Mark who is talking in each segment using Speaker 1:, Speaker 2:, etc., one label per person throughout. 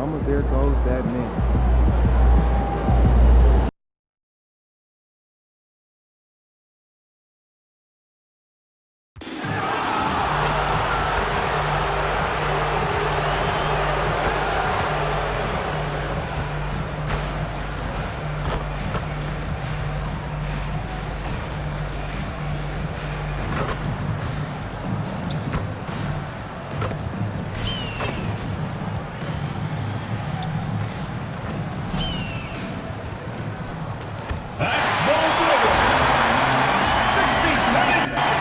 Speaker 1: drama, there goes that man.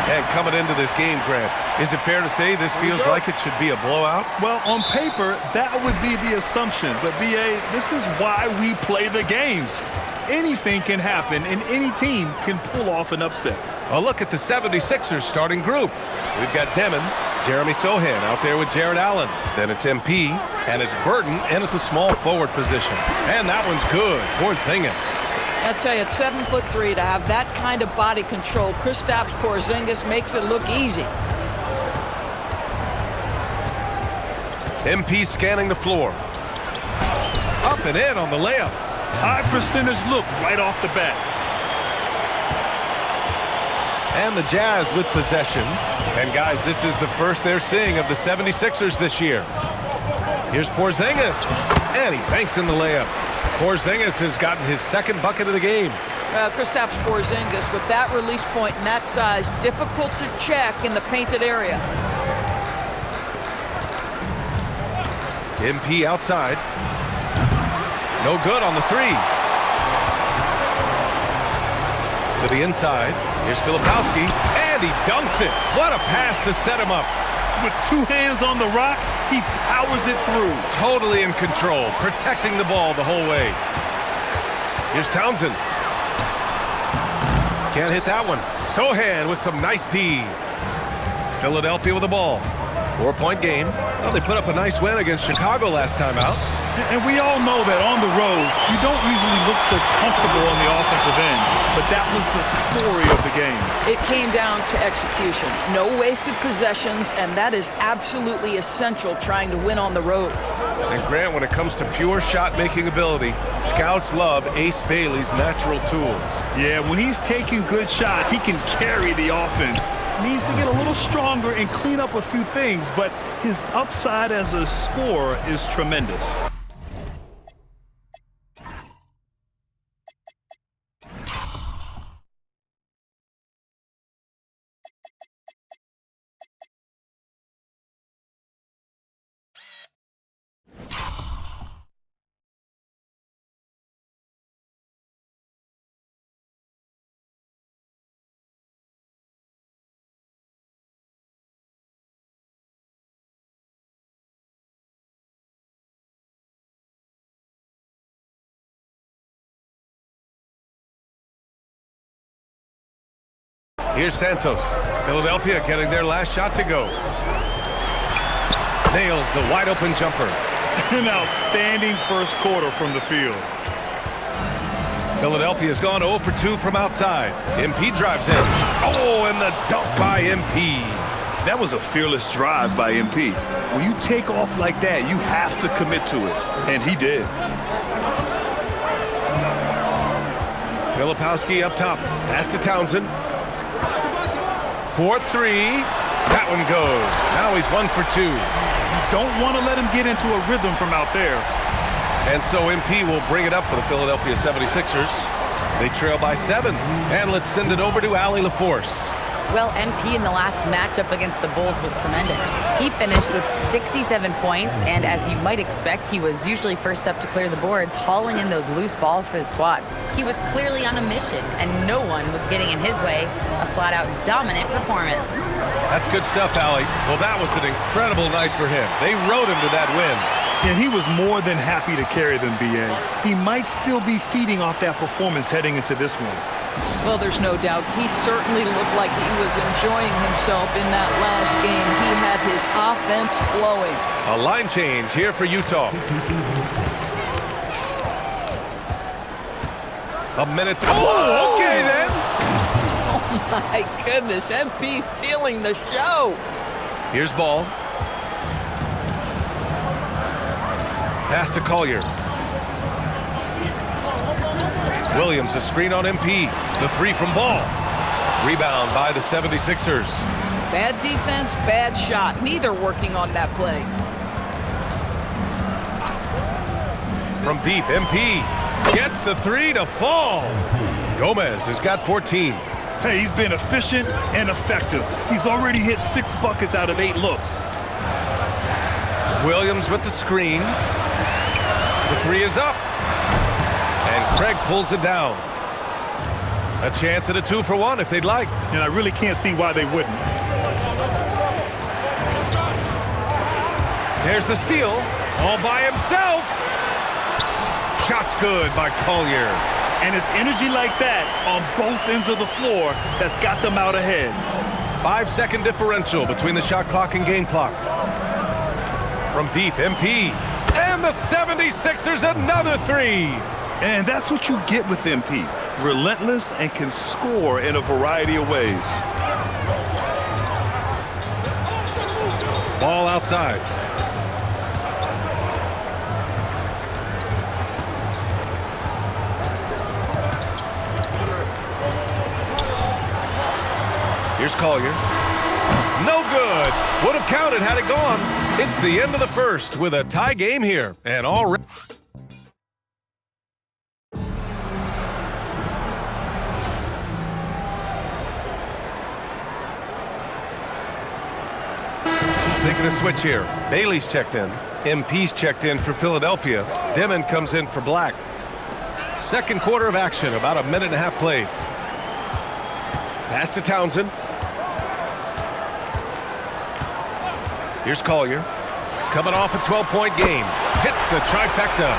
Speaker 2: And coming into this game, Grant, is it fair to say this feels like it should be a blowout?
Speaker 3: Well, on paper, that would be the assumption. But, B.A., this is why we play the games. Anything can happen, and any team can pull off an upset.
Speaker 2: A look at the 76ers starting group. We've got Demon, Jeremy Sohan out there with Jared Allen. Then it's MP, and it's Burton in at the small forward position. And that one's good. Porzingis.
Speaker 4: I'll tell you, at 7'3", to have that kind of body control, Kristaps Porzingis makes it look easy.
Speaker 2: MP scanning the floor. Up and in on the layup.
Speaker 3: High percentage look right off the bat.
Speaker 2: And the Jazz with possession. And guys, this is the first they're seeing of the 76ers this year. Here's Porzingis. And he banks in the layup. Porzingis has gotten his second bucket of the game.
Speaker 4: Kristaps Porzingis, with that release point and that size, difficult to check in the painted area.
Speaker 2: MP outside. No good on the three. To the inside. Here's Filipowski, and he dunks it. What a pass to set him up.
Speaker 3: With two hands on the rock, he powers it through.
Speaker 2: Totally in control, protecting the ball the whole way. Here's Townsend. Can't hit that one. Sohan with some nice D. Philadelphia with the ball. 4-point game. Well, they put up a nice win against Chicago last time out.
Speaker 3: And we all know that on the road, you don't usually look so comfortable on the offensive end. But that was the story of the game.
Speaker 4: It came down to execution. No wasted possessions, and that is absolutely essential trying to win on the road.
Speaker 2: And Grant, when it comes to pure shot-making ability, scouts love Ace Bailey's natural tools.
Speaker 3: Yeah, when he's taking good shots, he can carry the offense. Needs to get a little stronger and clean up a few things, but his upside as a scorer is tremendous.
Speaker 2: Here's Santos. Philadelphia getting their last shot to go. Nails the wide-open jumper.
Speaker 3: An outstanding first quarter from the field.
Speaker 2: Philadelphia's gone 0 for 2 from outside. MP drives in. Oh, and the dunk by MP.
Speaker 3: That was a fearless drive by MP. When you take off like that, you have to commit to it. And he did.
Speaker 2: Filipowski up top. Pass to Townsend. 4-3. That one goes. Now he's 1 for 2.
Speaker 3: You don't want to let him get into a rhythm from out there.
Speaker 2: And so MP will bring it up for the Philadelphia 76ers. They trail by 7. And let's send it over to Allie LaForce.
Speaker 5: Well, MP in the last matchup against the Bulls was tremendous. He finished with 67 points, and as you might expect, he was usually first up to clear the boards, hauling in those loose balls for the squad. He was clearly on a mission, and no one was getting in his way. A flat-out dominant performance.
Speaker 2: That's good stuff, Allie. Well, that was an incredible night for him. They rode him to that win.
Speaker 3: And he was more than happy to carry them, B.A. He might still be feeding off that performance heading into this one.
Speaker 4: Well, there's no doubt. He certainly looked like he was enjoying himself in that last game. He had his offense flowing.
Speaker 2: A line change here for Utah. A minute. Oh, okay then.
Speaker 4: Oh, my goodness. MP stealing the show.
Speaker 2: Here's Ball. Pass to Collier. Williams, a screen on MP. The three from Ball. Rebound by the 76ers.
Speaker 4: Bad defense, bad shot. Neither working on that play.
Speaker 2: From deep, MP gets the three to fall. Gomez has got 14.
Speaker 3: Hey, he's been efficient and effective. He's already hit 6 buckets out of 8 looks.
Speaker 2: Williams with the screen. The three is up. And Craig pulls it down. A chance at a 2-for-1 if they'd like.
Speaker 3: And I really can't see why they wouldn't.
Speaker 2: There's the steal. All by himself. Shot's good by Collier.
Speaker 3: And it's energy like that on both ends of the floor that's got them out ahead.
Speaker 2: 5-second differential between the shot clock and game clock. From deep, MP. And the 76ers another three.
Speaker 3: And that's what you get with MP. Relentless and can score in a variety of ways.
Speaker 2: Ball outside. Here's Collier. No good. Would have counted had it gone. It's the end of the first with a tie game here. And already... Making a switch here. Bailey's checked in. MP's checked in for Philadelphia. Dimon comes in for Black. Second quarter of action, about a minute and a half played. Pass to Townsend. Here's Collier. Coming off a 12-point game. Hits the trifecta.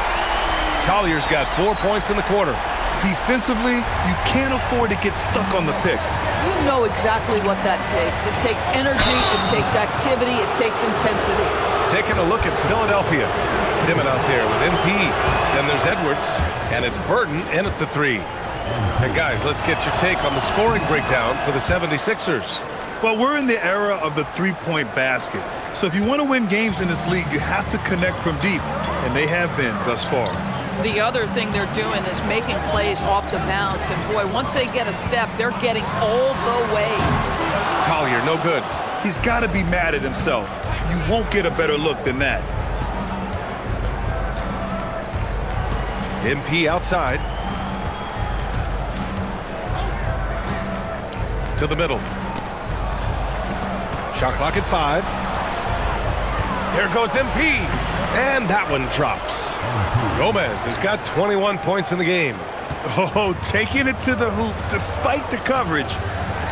Speaker 2: Collier's got 4 points in the quarter.
Speaker 3: Defensively, you can't afford to get stuck on the pick.
Speaker 4: You know exactly what that takes. It takes energy, it takes activity, it takes intensity.
Speaker 2: Taking a look at Philadelphia. Dimon out there with MP. Then there's Edwards. And it's Burton in at the three. And guys, let's get your take on the scoring breakdown for the 76ers.
Speaker 3: Well, we're in the era of the three-point basket. So if you want to win games in this league, you have to connect from deep. And they have been thus far.
Speaker 4: The other thing they're doing is making plays off the bounce. And boy, once they get a step, they're getting all the way.
Speaker 2: Collier, no good.
Speaker 3: He's got to be mad at himself. You won't get a better look than that.
Speaker 2: MP outside. To the middle. Shot clock at 5. Here goes MP. And that one drops. Gomez has got 21 points in the game.
Speaker 3: Oh, taking it to the hoop despite the coverage.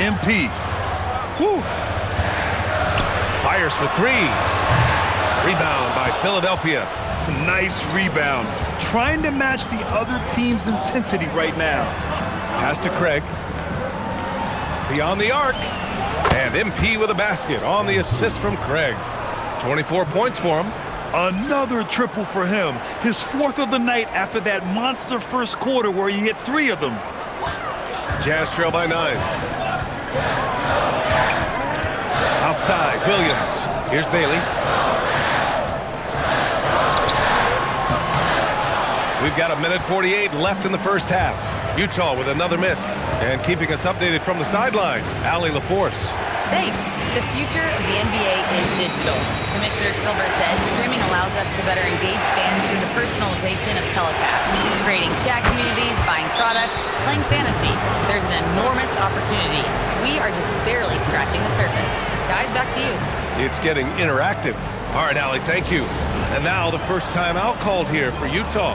Speaker 3: MP. Woo.
Speaker 2: Fires for three. Rebound by Philadelphia.
Speaker 3: Nice rebound. Trying to match the other team's intensity right now.
Speaker 2: Pass to Craig. Beyond the arc. And MP with a basket on the assist from Craig. 24 points for him.
Speaker 3: Another triple for him. His 4th of the night after that monster first quarter where he hit 3 of them.
Speaker 2: Jazz trail by 9. Outside, Williams. Here's Bailey. We've got a minute 48 left in the first half. Utah with another miss. And keeping us updated from the sideline, Allie LaForce.
Speaker 5: Thanks. The future of the NBA is digital. Commissioner Silver said streaming allows us to better engage fans through the personalization of telecasts, creating chat communities, buying products, playing fantasy. There's an enormous opportunity. We are just barely scratching the surface. Guys, back to you.
Speaker 2: It's getting interactive. All right, Allie, thank you. And now the first timeout called here for Utah.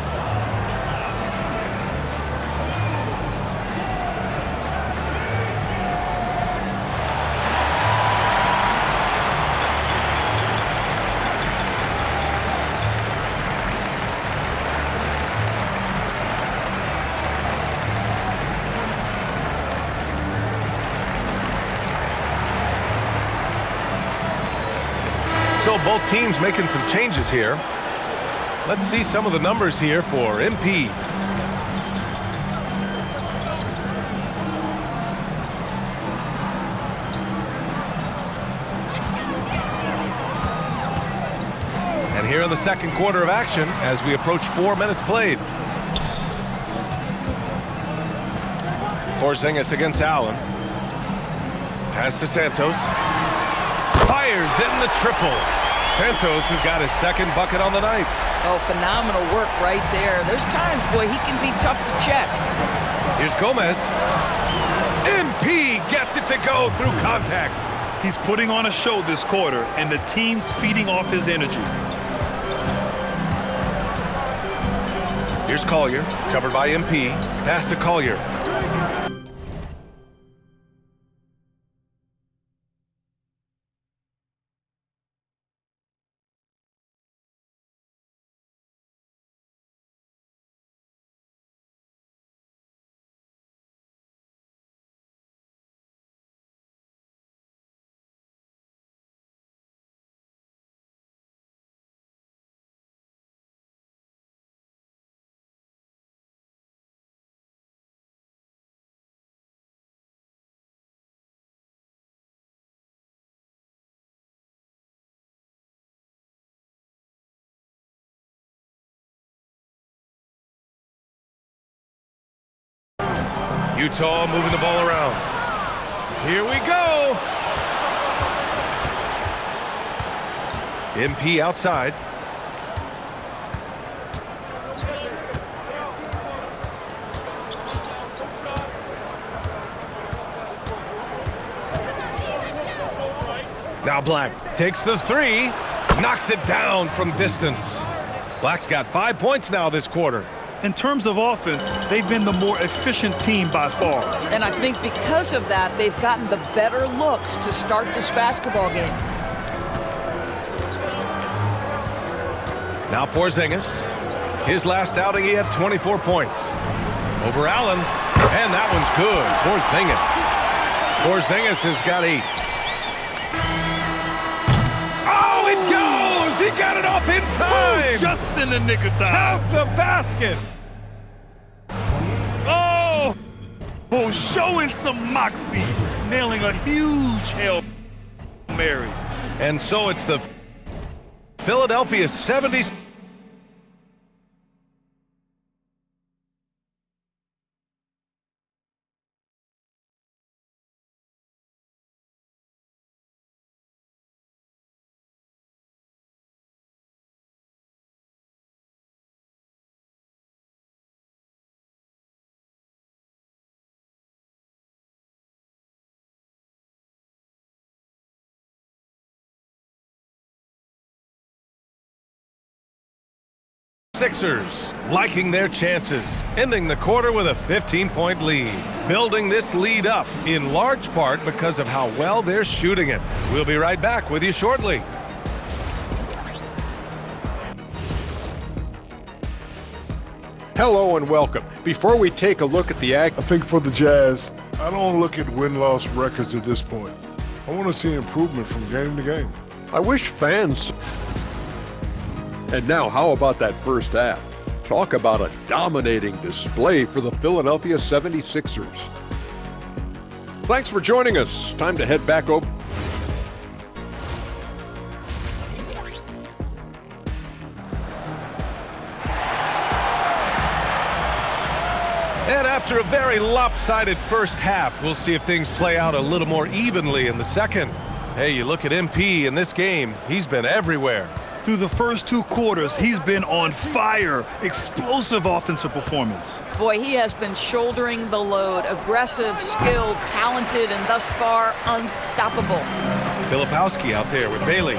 Speaker 2: So both teams making some changes here. Let's see some of the numbers here for MP. And here in the second quarter of action as we approach 4 minutes played. Porzingis against Allen. Pass to Santos. Fires in the triple. Santos has got his second bucket on the night.
Speaker 4: Oh, phenomenal work right there. There's times, boy, he can be tough to check.
Speaker 2: Here's Gomez. MP gets it to go through contact.
Speaker 3: He's putting on a show this quarter, and the team's feeding off his energy.
Speaker 2: Here's Collier, covered by MP. Pass to Collier. Utah moving the ball around. Here we go. MP outside. Now Black takes the three, knocks it down from distance. Black's got 5 points now this quarter.
Speaker 3: In terms of offense, they've been the more efficient team by far.
Speaker 4: And I think because of that, they've gotten the better looks to start this basketball game.
Speaker 2: Now Porzingis. His last outing, he had 24 points. Over Allen, and that one's good. Porzingis has got 8. Oh, it goes! He got it off in time!
Speaker 3: Just in the nick of time.
Speaker 2: Count the basket!
Speaker 3: Oh, showing some moxie, nailing a huge Hail Mary.
Speaker 2: And so it's the Philadelphia 76ers. Liking their chances, ending the quarter with a 15-point lead. Building this lead up in large part because of how well they're shooting it. We'll be right back with you shortly.
Speaker 6: Hello and welcome. Before we take a look at the
Speaker 7: I think for the Jazz, I don't look at win-loss records at this point. I want to see improvement from game to game.
Speaker 6: I wish fans. And now, how about that first half? Talk about a dominating display for the Philadelphia 76ers. Thanks for joining us. Time to head back over.
Speaker 2: And after a very lopsided first half, we'll see if things play out a little more evenly in the second. Hey, you look at MP in this game, he's been everywhere.
Speaker 3: Through the first 2 quarters, he's been on fire. Explosive offensive performance.
Speaker 4: Boy, he has been shouldering the load. Aggressive, skilled, talented, and thus far unstoppable.
Speaker 2: Filipowski out there with Bailey.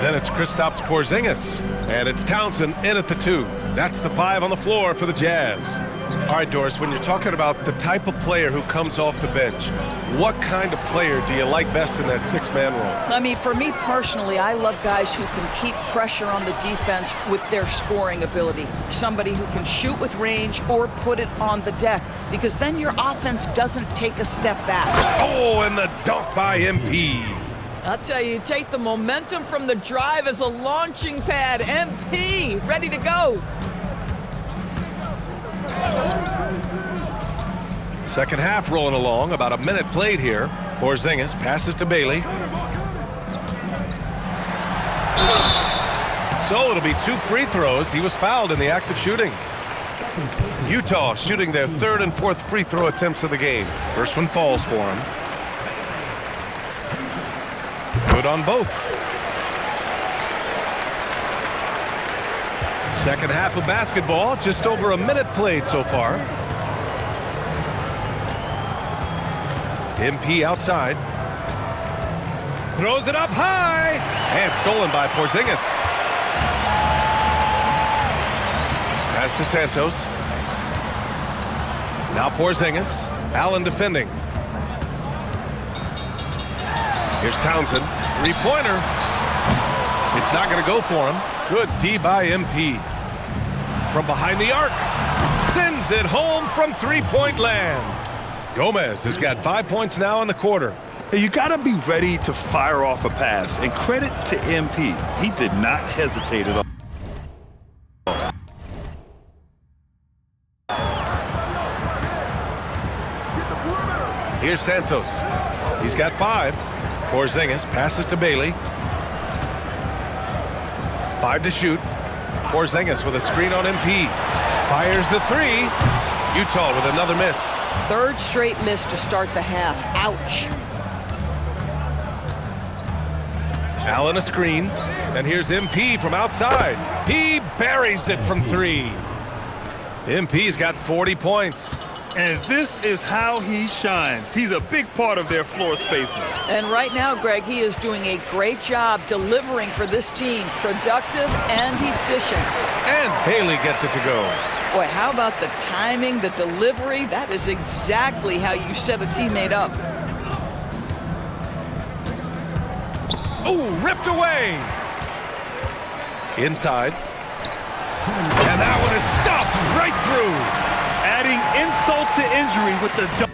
Speaker 2: Then it's Kristaps Porzingis. And it's Townsend in at the 2. That's the 5 on the floor for the Jazz. All right, Doris, when you're talking about the type of player who comes off the bench, what kind of player do you like best in that 6-man role?
Speaker 4: I mean, for me personally, I love guys who can keep pressure on the defense with their scoring ability. Somebody who can shoot with range or put it on the deck, because then your offense doesn't take a step back.
Speaker 2: Oh, and the dunk by MP.
Speaker 4: I'll tell you, take the momentum from the drive as a launching pad. MP, ready to go.
Speaker 2: Second half rolling along, about a minute played here. Porzingis passes to Bailey. So it'll be 2 free throws. He was fouled in the act of shooting. Utah shooting their 3rd and 4th free throw attempts of the game. First one falls for him. Good on both. Second half of basketball, just over a minute played so far. MP outside. Throws it up high. And stolen by Porzingis. Pass to Santos. Now Porzingis. Allen defending. Here's Townsend. Three-pointer. It's not going to go for him. Good D by MP. From behind the arc. Sends it home from three-point land. Gomez has got 5 points now in the quarter.
Speaker 3: You got to be ready to fire off a pass. And credit to MP. He did not hesitate at all.
Speaker 2: Here's Santos. He's got 5. Porzingis passes to Bailey. 5 to shoot. Porzingis with a screen on MP. Fires the 3. Utah with another miss.
Speaker 4: 3rd straight miss to start the half. Ouch.
Speaker 2: Allen a screen. And here's MP from outside. He buries it from 3. MP's got 40 points.
Speaker 3: And this is how he shines. He's a big part of their floor spacing.
Speaker 4: And right now, Greg, he is doing a great job delivering for this team. Productive and efficient.
Speaker 2: And Bailey gets it to go.
Speaker 4: Boy, how about the timing, the delivery? That is exactly how you set a teammate up.
Speaker 2: Ooh, ripped away. Inside. And that one is stuffed right through.
Speaker 3: Adding insult to injury with the dunk.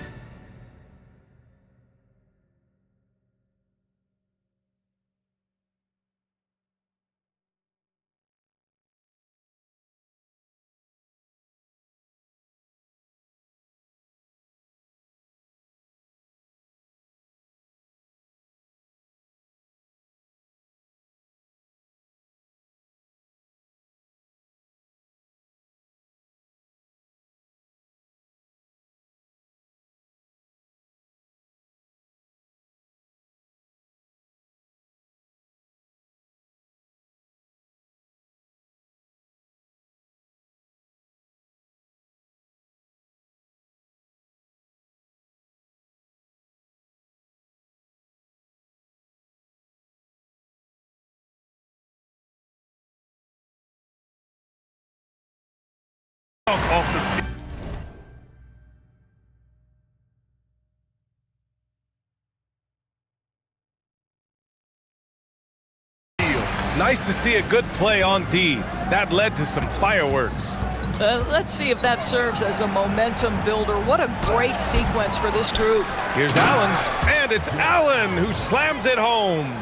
Speaker 3: Off the steal.
Speaker 2: Nice to see a good play on D. That led to some fireworks.
Speaker 4: Let's see if that serves as a momentum builder. What a great sequence for this group.
Speaker 2: Here's Allen, and it's Allen who slams it home.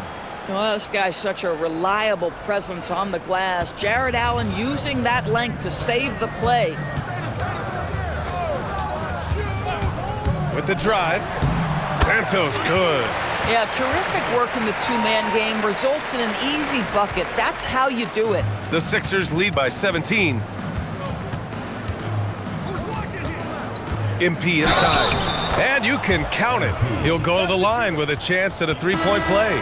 Speaker 4: Well, this guy's such a reliable presence on the glass. Jarrett Allen using that length to save the play.
Speaker 2: With the drive, Santos good.
Speaker 4: Yeah, terrific work in the two-man game results in an easy bucket. That's how you do it.
Speaker 2: The Sixers lead by 17. MP inside. And you can count it. He'll go to the line with a chance at a three-point play.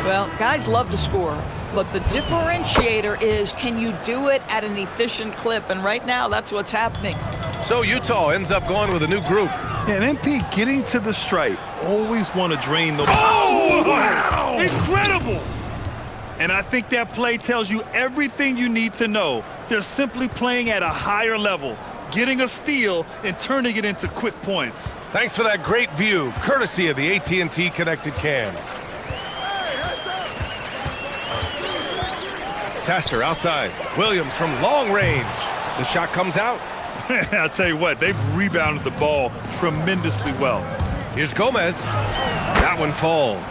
Speaker 4: Well, guys love to score, but the differentiator is, can you do it at an efficient clip? And right now, that's what's happening.
Speaker 2: So Utah ends up going with a new group.
Speaker 3: And MP getting to the stripe. Always want to drain the ball. Oh, wow! Incredible! And I think that play tells you everything you need to know. They're simply playing at a higher level, getting a steal and turning it into quick points.
Speaker 2: Thanks for that great view, courtesy of the AT&T Connected Cam. Sasser outside. Williams from long range. The shot comes out.
Speaker 3: I'll tell you what, they've rebounded the ball tremendously well.
Speaker 2: Here's Gomez. That one falls.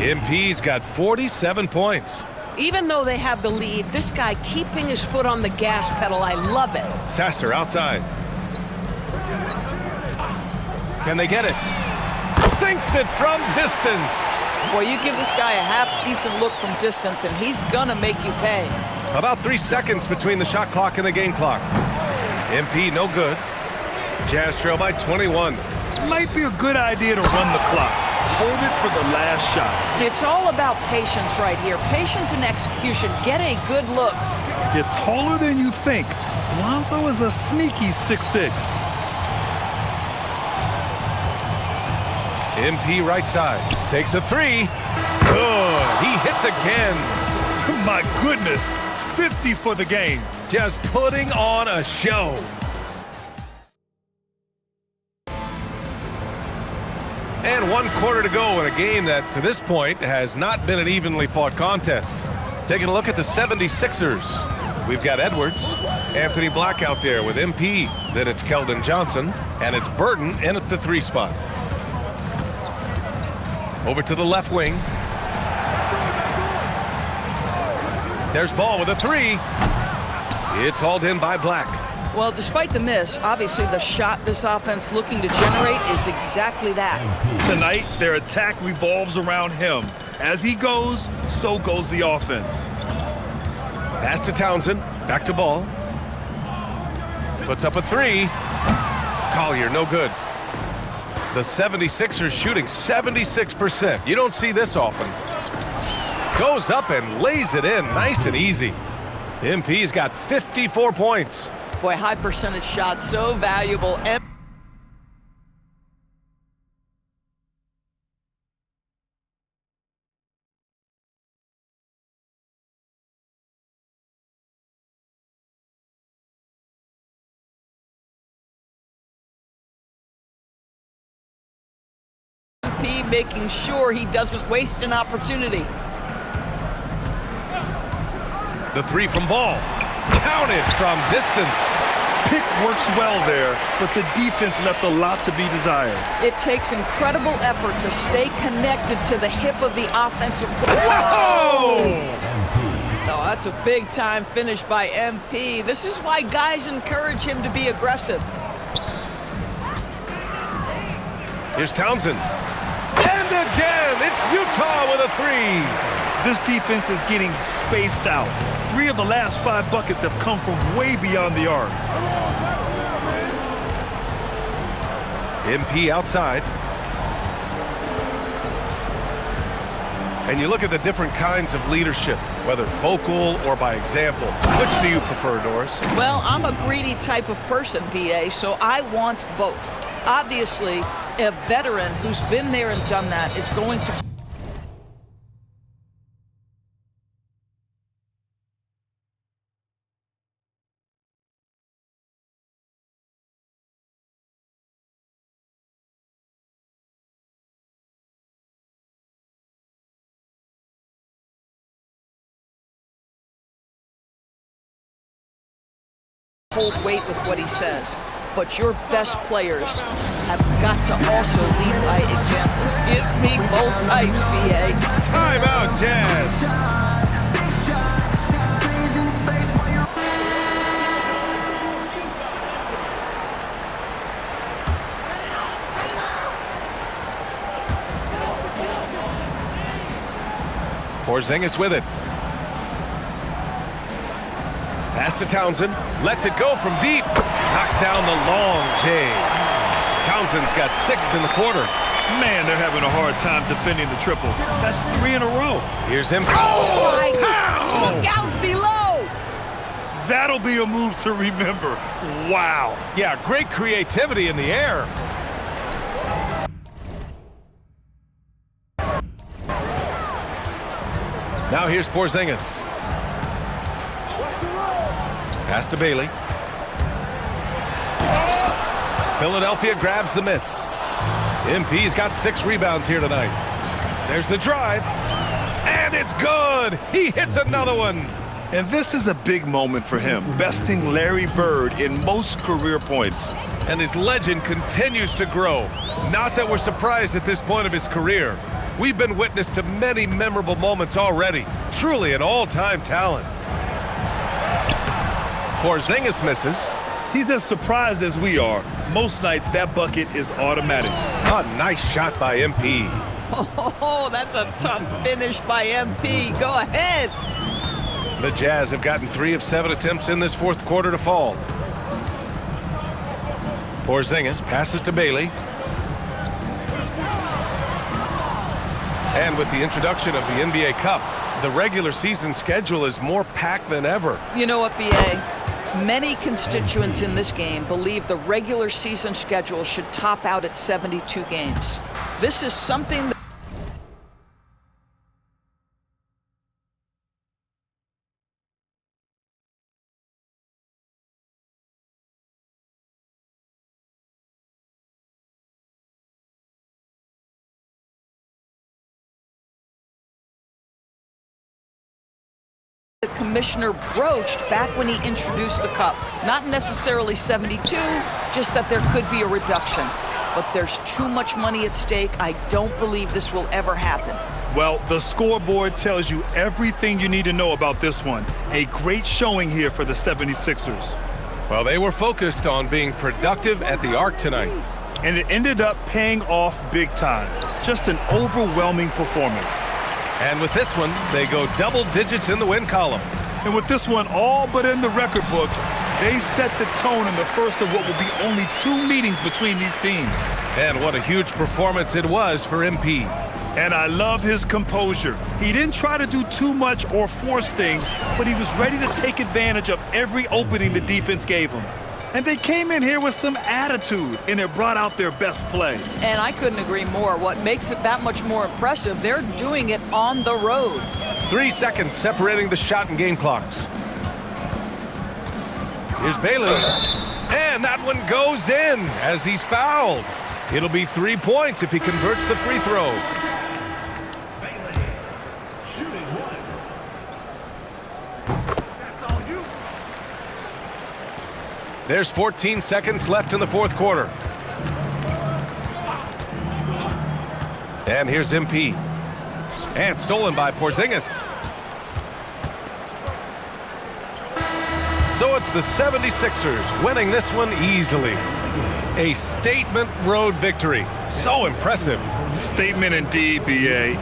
Speaker 2: MP's got 47 points.
Speaker 8: Even though they have the lead, this guy keeping his foot on the gas pedal, I love it.
Speaker 2: Sasser outside. Can they get it? Sinks it from distance.
Speaker 4: Boy, you give this guy a half-decent look from distance, and he's gonna make you pay.
Speaker 2: About 3 seconds between the shot clock and the game clock. MP no good. Jazz trail by 21.
Speaker 3: Might be a good idea to run the clock. Hold it for the last shot.
Speaker 4: It's all about patience right here. Patience and execution. Get a good look.
Speaker 3: You're taller than you think. Lonzo is a sneaky 6'6".
Speaker 2: MP right side. Takes a three. Good. He hits again.
Speaker 3: My goodness. 50 for the game.
Speaker 2: Just putting on a show. And 1 quarter to go in a game that, to this point, has not been an evenly fought contest. Taking a look at the 76ers. We've got Edwards, Anthony Black out there with MP. Then it's Keldon Johnson, and it's Burton in at the 3 spot. Over to the left wing. There's Ball with a 3. It's hauled in by Black.
Speaker 4: Well, despite the miss, obviously the shot this offense looking to generate is exactly that.
Speaker 3: Tonight, their attack revolves around him. As he goes, so goes the offense.
Speaker 2: Pass to Townsend. Back to Ball. Puts up a 3. Collier, no good. The 76ers shooting 76%. You don't see this often. Goes up and lays it in nice and easy. MP's got 54 points.
Speaker 4: Boy, high percentage shots, so valuable. MP making sure he doesn't waste an opportunity.
Speaker 2: The 3 from Ball. Counted from distance.
Speaker 3: Pick works well there, but the defense left a lot to be desired.
Speaker 4: It takes incredible effort to stay connected to the hip of the offensive.
Speaker 2: Whoa!
Speaker 4: Oh, that's a big-time finish by MP. This is why guys encourage him to be aggressive.
Speaker 2: Here's Townsend. And again, it's Utah with a 3.
Speaker 3: This defense is getting spaced out. 3 of the last 5 buckets have come from way beyond the arc.
Speaker 2: MP outside. And you look at the different kinds of leadership, whether vocal or by example. Which do you prefer, Doris?
Speaker 4: Well, I'm a greedy type of person, BA, so I want both. Obviously, a veteran who's been there and done that is going to... hold weight with what he says. But your best players have got to also lead by example. Give me both types, BA.
Speaker 2: Timeout, Jazz. Porzingis with it. Pass to Townsend. Lets it go from deep. Knocks down the long J. Townsend's got 6 in the quarter.
Speaker 3: Man, they're having a hard time defending the triple. That's 3 in a row.
Speaker 2: Here's him.
Speaker 4: Oh, my God. Look out below.
Speaker 3: That'll be a move to remember. Wow.
Speaker 2: Yeah, great creativity in the air. Now here's Porzingis. Pass to Bailey. Philadelphia grabs the miss. MP's got 6 rebounds here tonight. There's the drive. And it's good. He hits another one.
Speaker 3: And this is a big moment for him, besting Larry Bird in most career points.
Speaker 2: And his legend continues to grow. Not that we're surprised at this point of his career. We've been witness to many memorable moments already. Truly an all-time talent. Porzingis misses.
Speaker 3: He's as surprised as we are. Most nights, that bucket is automatic.
Speaker 2: A nice shot by MP.
Speaker 4: Oh, that's a tough finish by MP. Go ahead.
Speaker 2: The Jazz have gotten 3 of 7 attempts in this fourth quarter to fall. Porzingis passes to Bailey. And with the introduction of the NBA Cup, the regular season schedule is more packed than ever.
Speaker 4: You know what, B.A.? Many constituents in this game believe the regular season schedule should top out at 72 games. This is something that the commissioner broached back when he introduced the cup. Not necessarily 72, just that there could be a reduction. But there's too much money at stake. I don't believe this will ever happen.
Speaker 3: Well, the scoreboard tells you everything you need to know about this one. A great showing here for the 76ers.
Speaker 2: Well, they were focused on being productive at the arc tonight.
Speaker 3: And it ended up paying off big time. Just an overwhelming performance.
Speaker 2: And with this one, they go double digits in the win column.
Speaker 3: And with this one all but in the record books, they set the tone in the first of what will be only 2 meetings between these teams.
Speaker 2: And what a huge performance it was for MP.
Speaker 3: And I love his composure. He didn't try to do too much or force things, but he was ready to take advantage of every opening the defense gave him. And they came in here with some attitude, and it brought out their best play.
Speaker 4: And I couldn't agree more. What makes it that much more impressive, they're doing it on the road.
Speaker 2: 3 seconds separating the shot and game clocks. Here's Bailey. And that one goes in as he's fouled. It'll be 3 points if he converts the free throw. There's 14 seconds left in the fourth quarter. And here's MP. And stolen by Porzingis. So it's the 76ers winning this one easily. A statement road victory. So impressive.
Speaker 3: Statement indeed, B.A.